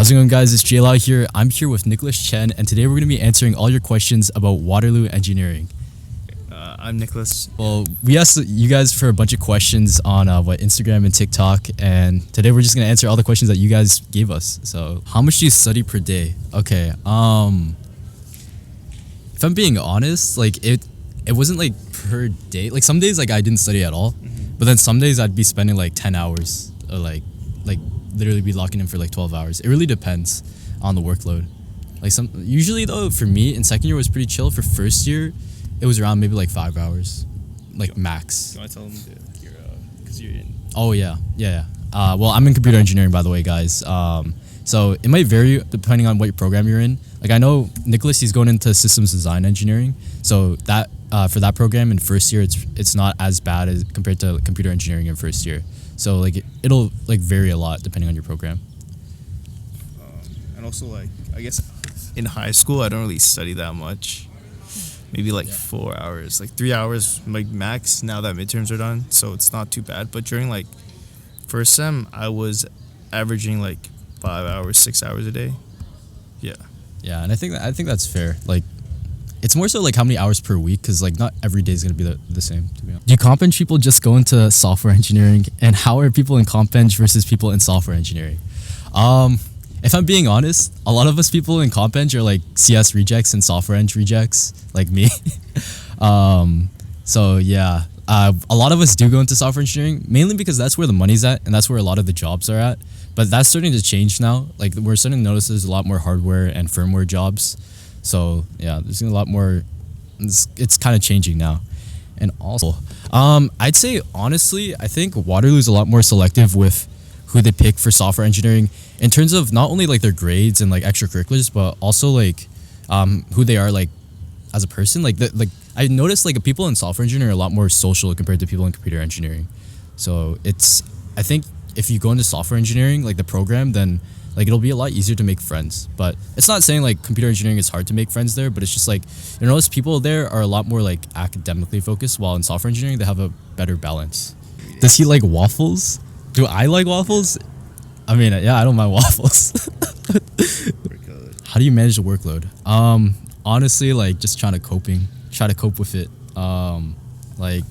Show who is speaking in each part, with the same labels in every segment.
Speaker 1: How's it going, guys? It's JLau here. I'm here with Nicholas Chen, and today we're going to be answering all your questions about Waterloo engineering.
Speaker 2: I'm Nicholas.
Speaker 1: Well, we asked you guys for a bunch of questions on Instagram and TikTok, and today we're just going to answer all the questions that you guys gave us. So, how much do you study per day? Okay, if I'm being honest, like it wasn't like per day. Like some days, like I didn't study at all, but then some days I'd be spending like 10 hours, or like literally be locking in for like 12 hours. It really depends on the workload. Like usually though, for me in second year was pretty chill. For first year, it was around maybe like 5 hours, like max.
Speaker 2: You want to tell them because you're in?
Speaker 1: Oh yeah. Well, I'm in computer engineering, by the way, guys. So it might vary depending on what program you're in. Like I know Nicholas, he's going into systems design engineering. So that for that program in first year, it's not as bad as compared to computer engineering in first year. So like it'll like vary a lot depending on your program.
Speaker 2: And also like I guess in high school I don't really study that much. Maybe like 4 hours, like 3 hours, like max. Now that midterms are done, so it's not too bad. But during like first sem, I was averaging like 5 hours, 6 hours a day. Yeah.
Speaker 1: Yeah, and I think that's fair. Like, it's more so like how many hours per week, because like not every day is gonna be the same. To be honest. Do comp eng people just go into software engineering, and how are people in comp eng versus people in software engineering? If I'm being honest, a lot of us people in comp eng are like CS rejects and software eng rejects, like me. So yeah, a lot of us do go into software engineering, mainly because that's where the money's at, and that's where a lot of the jobs are at. But that's starting to change now. Like we're starting to notice there's a lot more hardware and firmware jobs. So yeah, there's a lot more. It's kind of changing now. And also, I'd say honestly, I think Waterloo's a lot more selective with who they pick for software engineering in terms of not only like their grades and like extracurriculars, but also like who they are like as a person. Like I noticed like people in software engineering are a lot more social compared to people in computer engineering. So I think if you go into software engineering, like the program, then like it'll be a lot easier to make friends. But it's not saying like computer engineering is hard to make friends there, but it's just like you notice people there are a lot more like academically focused, while in software engineering they have a better balance. Does he like waffles? Do I like waffles? I mean, yeah, I don't mind waffles. How do you manage the workload? Honestly, like just try to cope with it. Like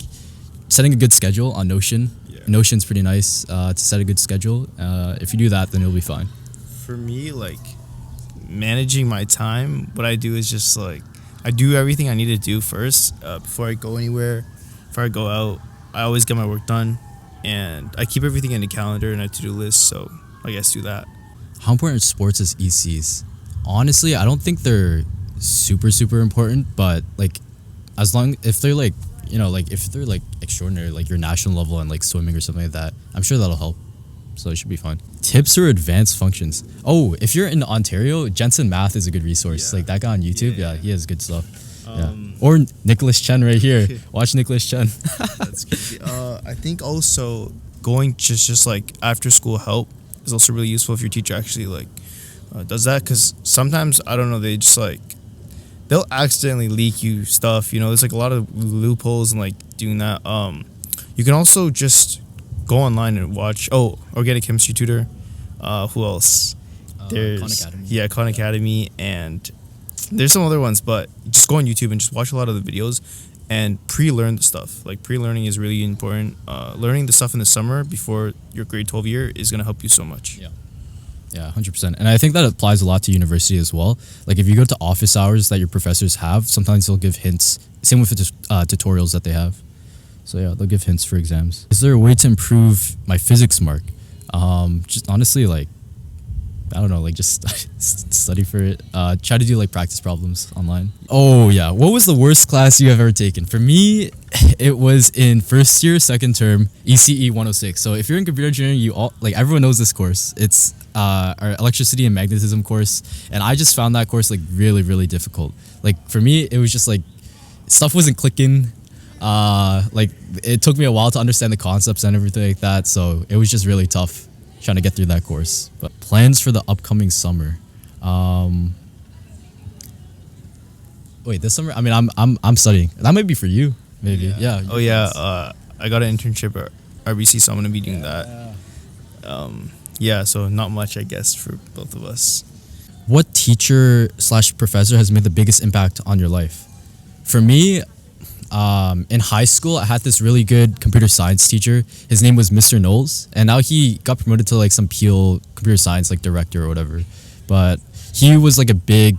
Speaker 1: setting a good schedule on Notion. Yeah. Notion's pretty nice to set a good schedule. If you do that, then you'll be fine.
Speaker 2: For me, like managing my time, what I do is just like I do everything I need to do first before I go anywhere. Before I go out, I always get my work done, and I keep everything in the calendar and a to-do list. So I guess do that.
Speaker 1: How important are sports as ECs? Honestly, I don't think they're super important, but like if they're like if they're like extraordinary, like your national level and like swimming or something like that, I'm sure that'll help. So it should be fine. Tips or advanced functions? Oh, if you're in Ontario, Jensen Math is a good resource. Yeah. Like that guy on YouTube, yeah, he has good stuff. Or Nicholas Chen right here. Watch Nicholas Chen.
Speaker 2: That's crazy. I think also going just like after school help is also really useful if your teacher actually like does that, because sometimes I don't know, they just like they'll accidentally leak you stuff. You know, there's like a lot of loopholes in like doing that. You can also just go online and watch. Or get a chemistry tutor. Who else? There's Khan Academy. Yeah, Khan Academy, and there's some other ones. But just go on YouTube and just watch a lot of the videos and pre-learn the stuff. Like pre-learning is really important. Learning the stuff in the summer before your grade 12 year is gonna help you so much.
Speaker 1: Yeah, 100%. And I think that applies a lot to university as well. Like if you go to office hours that your professors have, sometimes they'll give hints. Same with the tutorials that they have. So yeah, they'll give hints for exams. Is there a way to improve my physics mark? Just honestly, like, I don't know, like just study for it. Try to do like practice problems online. Oh yeah, what was the worst class you have ever taken? For me, it was in first year, second term, ECE 106. So if you're in computer engineering, everyone knows this course. It's our electricity and magnetism course, and I just found that course like really difficult. Like for me, it was just like stuff wasn't clicking. Like it took me a while to understand the concepts and everything like that. So it was just really tough trying to get through that course. But plans for the upcoming summer. Wait, this summer? I mean, I'm studying. That might be for you, maybe. Yeah.
Speaker 2: I got an internship at RBC, so I'm gonna be doing that. yeah, so not much, I guess, for both of us.
Speaker 1: What teacher slash professor has made the biggest impact on your life? For me, in high school, I had this really good computer science teacher. His name was Mr. Knowles, and now he got promoted to like some Peel computer science like director or whatever. But he was like a big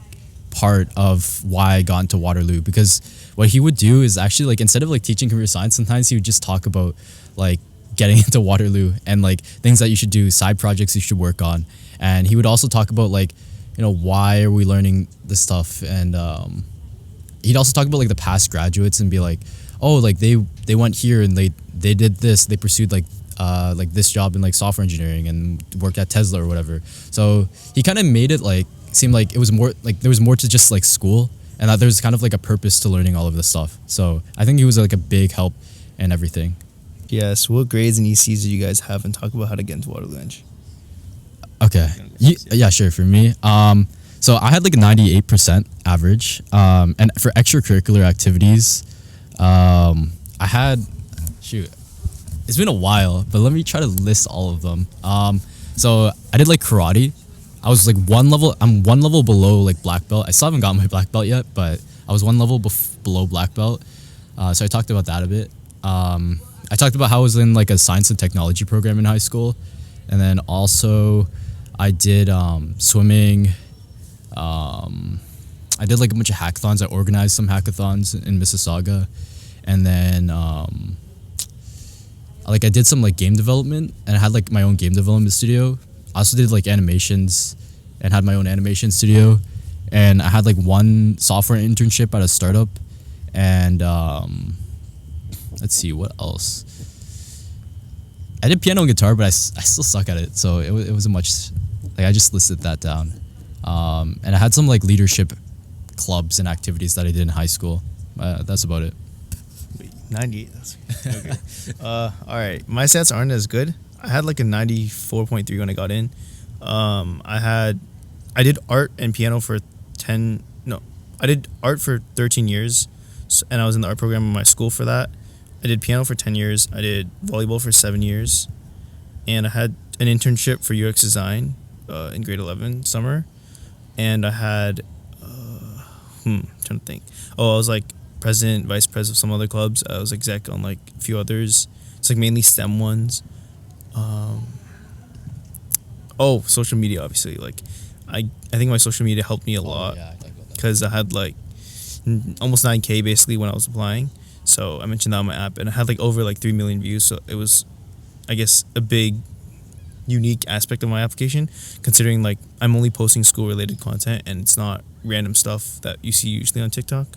Speaker 1: part of why I got into Waterloo, because what he would do is actually like instead of like teaching computer science, sometimes he would just talk about like getting into Waterloo and like things that you should do, side projects you should work on. And he would also talk about like, why are we learning this stuff? And he'd also talk about like the past graduates and be like, oh, like they went here and they did this, they pursued like this job in like software engineering and worked at Tesla or whatever. So he kind of made it like seem like it was more like there was more to just like school, and that there's kind of like a purpose to learning all of this stuff. So I think he was like a big help and everything.
Speaker 2: Yes. What grades and ECs do you guys have, and talk about how to get into Waterloo Eng?
Speaker 1: Okay. Yeah, sure. For me, so I had like a 98% average. And for extracurricular activities, I had, it's been a while, but let me try to list all of them. So I did like karate. I was like I'm one level below like black belt. I still haven't gotten my black belt yet, but I was one level below black belt. So I talked about that a bit. I talked about how I was in like a science and technology program in high school. And then also I did swimming. I did like a bunch of hackathons. I organized some hackathons in Mississauga. And then I did some like game development, and I had like my own game development studio. I also did like animations and had my own animation studio. And I had like one software internship at a startup. And let's see, what else? I did piano and guitar, but I still suck at it. So it wasn't much, like I just listed that down. And I had some like leadership clubs and activities that I did in high school. That's about it.
Speaker 2: Wait, 98. That's okay. All right. My stats aren't as good. I had like a 94.3 when I got in. I did art and piano for I did art for 13 years, and I was in the art program in my school for that. I did piano for 10 years. I did volleyball for 7 years, and I had an internship for UX design in grade 11 summer, and I had trying to think. Oh, I was like president, vice president of some other clubs. I was exec on like a few others. It's like mainly STEM ones. Social media, obviously. Like, I think my social media helped me a lot, because I had like almost 9K basically when I was applying. So I mentioned that on my app, and I had like over like 3 million views. So it was, I guess, a big, unique aspect of my application, considering like I'm only posting school related content and it's not random stuff that you see usually on TikTok.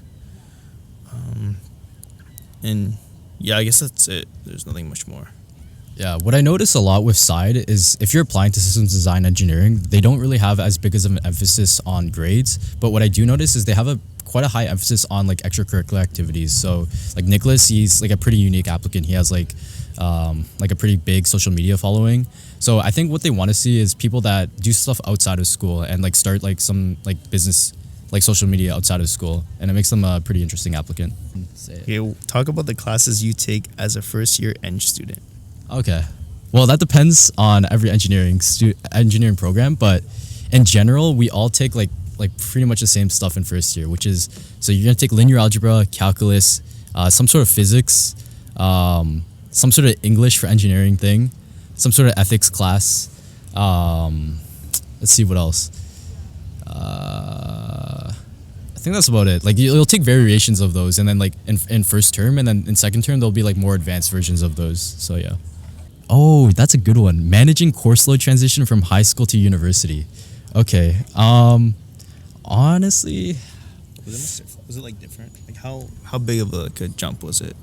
Speaker 2: And yeah, I guess that's it. There's nothing much more.
Speaker 1: Yeah, what I notice a lot with Side is if you're applying to systems design engineering, they don't really have as big of an emphasis on grades. But what I do notice is they have quite a high emphasis on like extracurricular activities. So like Nicholas, he's like a pretty unique applicant. He has like a pretty big social media following. So I think what they want to see is people that do stuff outside of school and like start like some like business, like social media outside of school, and it makes them a pretty interesting applicant.
Speaker 2: Okay, talk about the classes you take as a first year Eng student.
Speaker 1: Okay. Well, that depends on every engineering program, but in general, we all take like pretty much the same stuff in first year, which is, so you're gonna take linear algebra, calculus, some sort of physics, some sort of English for engineering thing, some sort of ethics class. Let's see what else. I think that's about it. Like you'll take variations of those, and then like in first term, and then in second term there'll be like more advanced versions of those. So yeah. Oh, that's a good one. Managing course load transition from high school to university. Okay. Honestly,
Speaker 2: was it like different? Like how big of a jump was it?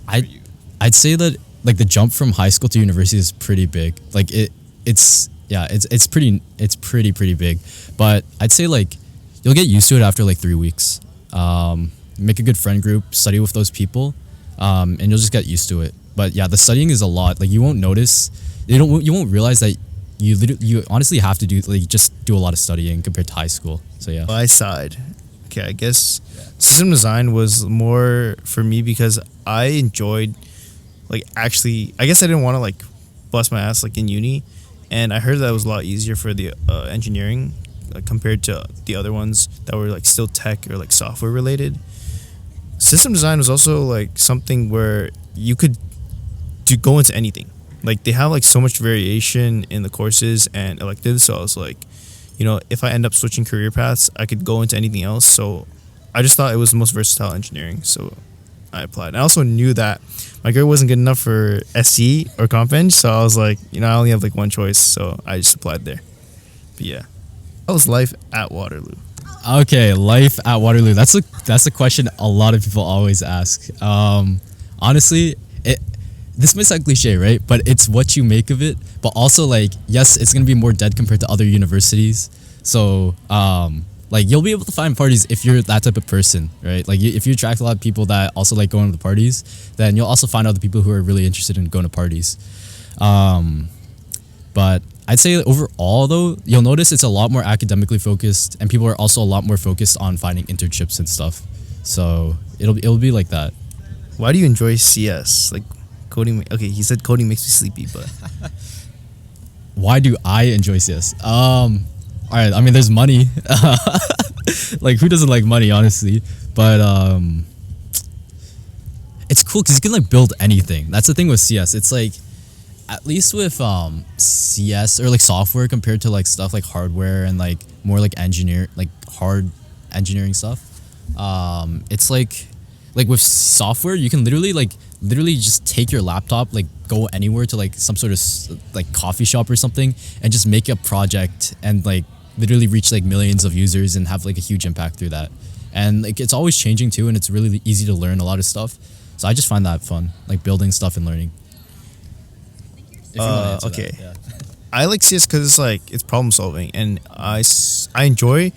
Speaker 1: I'd say that like the jump from high school to university is pretty big. Like it's pretty big. But I'd say like you'll get used to it after like 3 weeks. Make a good friend group, study with those people, and you'll just get used to it. But yeah, the studying is a lot. Like you won't notice, you won't realize that you honestly have to just do a lot of studying compared to high school. So yeah.
Speaker 2: My side. Okay, I guess system design was more for me because I enjoyed I guess I didn't want to like bust my ass like in uni, and I heard that it was a lot easier for the engineering, like compared to the other ones that were like still tech or like software related. System design was also like something where you could go into anything. Like they have like so much variation in the courses and electives. So I was like, if I end up switching career paths, I could go into anything else. So I just thought it was the most versatile engineering. So I applied. I also knew that my grade wasn't good enough for SE or Comp Eng. So I was like, I only have like one choice. So I just applied there. But yeah, that was life at Waterloo.
Speaker 1: Okay, life at Waterloo. That's a question a lot of people always ask. Honestly, this might sound cliche, right? But it's what you make of it. But also, like, yes, it's gonna be more dead compared to other universities. So, like, you'll be able to find parties if you're that type of person, right? Like, if you attract a lot of people that also like going to the parties, then you'll also find other people who are really interested in going to parties. But I'd say overall, though, you'll notice it's a lot more academically focused, and people are also a lot more focused on finding internships and stuff. So it'll be like that.
Speaker 2: Why do you enjoy CS? Like coding. Okay, he said coding makes me sleepy, but
Speaker 1: Why do I enjoy CS? All right, I mean, there's money. Like, who doesn't like money, honestly? But it's cool because you can like build anything. That's the thing with CS. It's like, at least with CS or like software compared to like stuff like hardware and like more like hard engineering stuff. It's like with software, you can literally just take your laptop, like go anywhere to like some sort of like coffee shop or something, and just make a project and like literally reach like millions of users and have like a huge impact through that. And like it's always changing too, and it's really easy to learn a lot of stuff. So I just find that fun, like building stuff and learning. If you wanna answer
Speaker 2: okay.
Speaker 1: that, yeah.
Speaker 2: I like CS because it's like it's problem solving, and I enjoy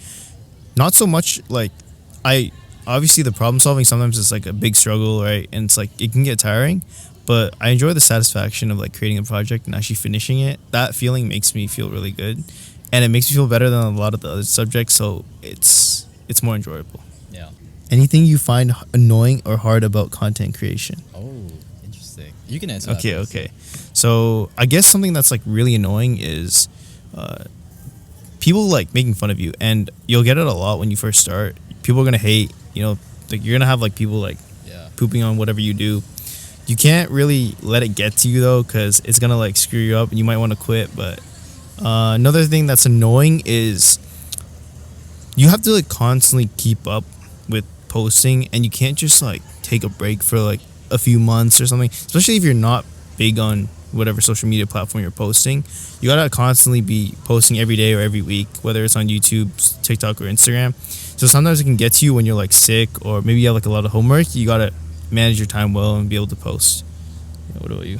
Speaker 2: not so much like I obviously the problem solving sometimes it's like a big struggle, right? And it's like it can get tiring, but I enjoy the satisfaction of like creating a project and actually finishing it. That feeling makes me feel really good, and it makes me feel better than a lot of the other subjects. So it's more enjoyable.
Speaker 1: Yeah.
Speaker 2: Anything you find annoying or hard about content creation?
Speaker 1: Oh, interesting. You can answer that.
Speaker 2: Okay. So I guess something that's like really annoying is people like making fun of you, and you'll get it a lot when you first start. People are gonna hate, like you're gonna have like people like pooping on whatever you do. You can't really let it get to you though, because it's gonna like screw you up, and you might want to quit. But another thing that's annoying is you have to like constantly keep up with posting, and you can't just like take a break for like a few months or something, especially if you're not big on whatever social media platform you're posting. You gotta constantly be posting every day or every week, whether it's on YouTube, TikTok, or Instagram. So sometimes it can get to you when you're like sick, or maybe you have like a lot of homework. You gotta manage your time well and be able to post. What about you?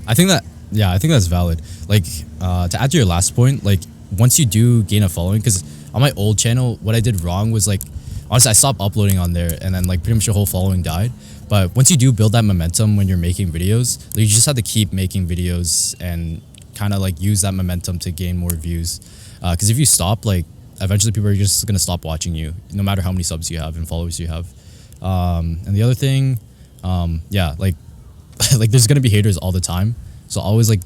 Speaker 1: I think that's valid. Like, to add to your last point, like once you do gain a following, because on my old channel, what I did wrong was like, honestly, I stopped uploading on there, and then like pretty much your whole following died. But once you do build that momentum when you're making videos, like, you just have to keep making videos and kind of like use that momentum to gain more views. Because if you stop, like eventually people are just gonna stop watching you, no matter how many subs you have and followers you have. And the other thing, like like there's gonna be haters all the time. So always like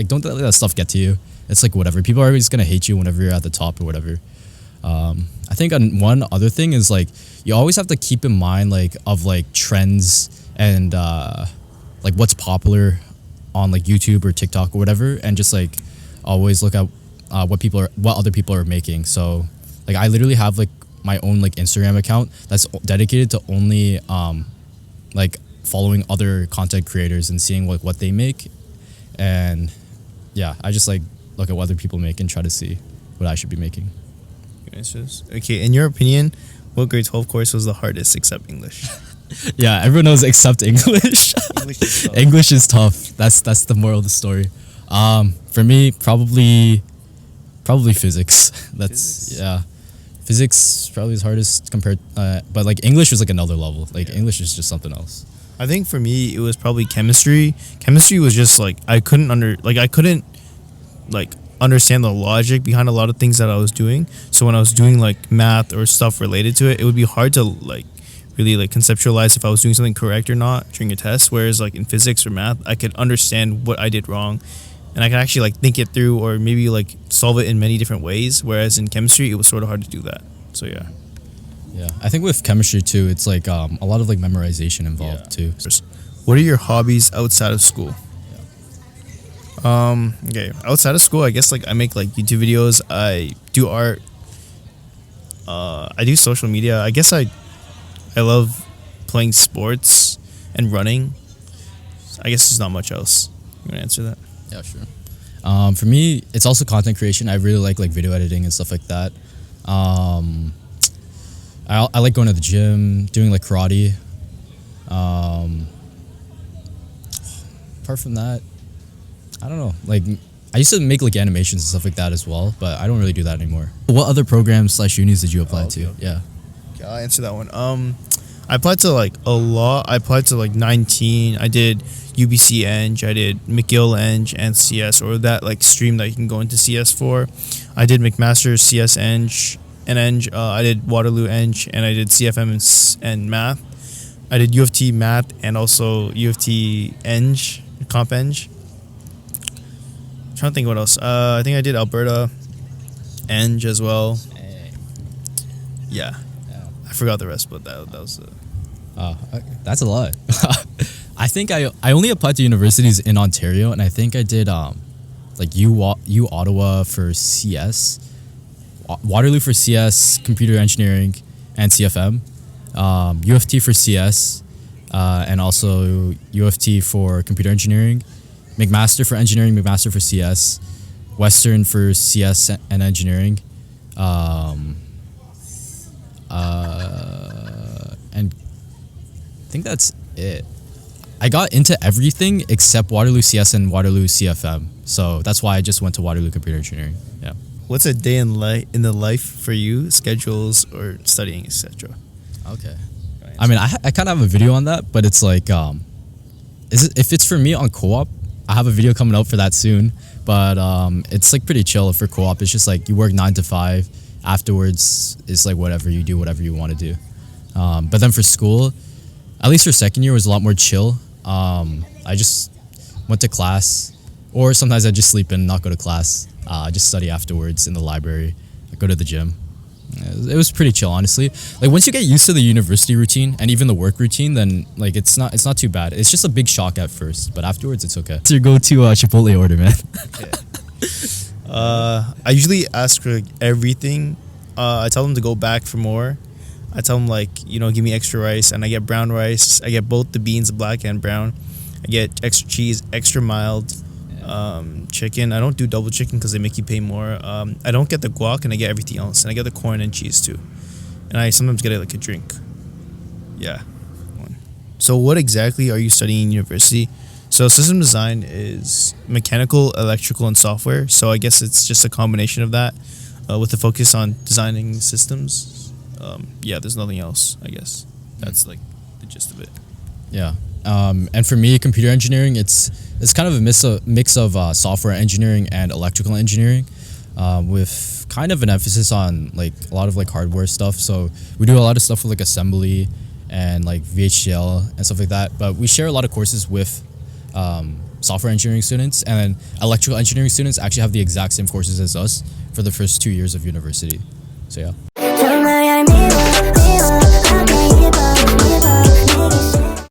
Speaker 1: don't let that stuff get to you. It's like whatever. People are always gonna hate you whenever you're at the top or whatever. I think one other thing is like you always have to keep in mind like of like trends and like what's popular on like YouTube or TikTok or whatever, and just like always look at what other people are making. So like I literally have like my own like Instagram account that's dedicated to only like following other content creators and seeing like what they make, and I just like look at what other people make and try to see what I should be making.
Speaker 2: Okay, in your opinion, what grade 12 course was the hardest except English?
Speaker 1: Yeah, everyone knows except English. English is tough. That's the moral of the story. For me, probably physics. Physics probably is hardest compared, but like English was like another level. Like English is just something else.
Speaker 2: I think for me it was probably chemistry. Chemistry was just like I couldn't understand the logic behind a lot of things that I was doing. So when I was doing like math or stuff related to it, it would be hard to like really like conceptualize if I was doing something correct or not during a test. Whereas like in physics or math, I could understand what I did wrong, and I can actually like think it through or maybe like solve it in many different ways. Whereas in chemistry, it was sort of hard to do that. So yeah.
Speaker 1: Yeah, I think with chemistry too, it's like a lot of like memorization involved too.
Speaker 2: What are your hobbies outside of school? Okay, outside of school, I guess like I make like YouTube videos. I do art. I do social media. I guess I love playing sports and running. I guess there's not much else. You want to answer that?
Speaker 1: Yeah, sure. For me, it's also content creation. I really like video editing and stuff like that. I like going to the gym, doing like karate. Apart from that, I don't know. Like, I used to make like animations and stuff like that as well, but I don't really do that anymore. What other programs / unis did you apply to? Yeah.
Speaker 2: Okay, I'll answer that one. I applied to like a lot. I applied to like 19. I did UBC Eng. I did McGill Eng and CS, or that like stream that you can go into CS for. I did McMaster CS Eng and Eng. I did Waterloo Eng, and I did CFM and math. I did U of T math and also U of T Eng, comp Eng. Trying to think what else. I think I did Alberta Eng as well. Yeah. I forgot the rest, but that was
Speaker 1: that's a lot. I think I only applied to universities in Ontario, and I think I did like U Ottawa for CS, Waterloo for CS, computer engineering, and CFM, U of T for CS, and also U of T for computer engineering, McMaster for engineering, McMaster for CS, Western for CS and engineering, and I think that's it. I got into everything except Waterloo CS and Waterloo CFM, so that's why I just went to Waterloo Computer Engineering. Yeah.
Speaker 2: What's a day in the life for you? Schedules or studying, etc.
Speaker 1: Okay. I mean, I kind of have a video on that, but it's like, if it's for me on co-op, I have a video coming out for that soon. But it's like pretty chill for co-op. It's just like you work 9 to 5. Afterwards, it's like whatever you do, whatever you want to do. But then for school, at least for second year, was a lot more chill. I just went to class, or sometimes I just sleep and not go to class. I just study afterwards in the library. I go to the gym. It was pretty chill, honestly. Like once you get used to the university routine and even the work routine, then like it's not too bad. It's just a big shock at first, but afterwards it's okay. So you go to Chipotle order, man.
Speaker 2: Okay. I usually ask for like, everything. I tell them to go back for more. I tell them like, give me extra rice, and I get brown rice. I get both the beans, black and brown. I get extra cheese, extra mild. Chicken. I don't do double chicken because they make you pay more. I don't get the guac, and I get everything else, and I get the corn and cheese too. And I sometimes get it like a drink. Yeah. So what exactly are you studying in university? So system design is mechanical, electrical, and software. So I guess it's just a combination of that with the focus on designing systems. Yeah, there's nothing else, I guess. That's like the gist of it.
Speaker 1: Yeah. And for me, computer engineering, it's kind of a mix of software engineering and electrical engineering, with kind of an emphasis on like a lot of like hardware stuff. So we do a lot of stuff with like assembly and like VHDL and stuff like that. But we share a lot of courses with software engineering students, and then electrical engineering students actually have the exact same courses as us for the first 2 years of university. So yeah.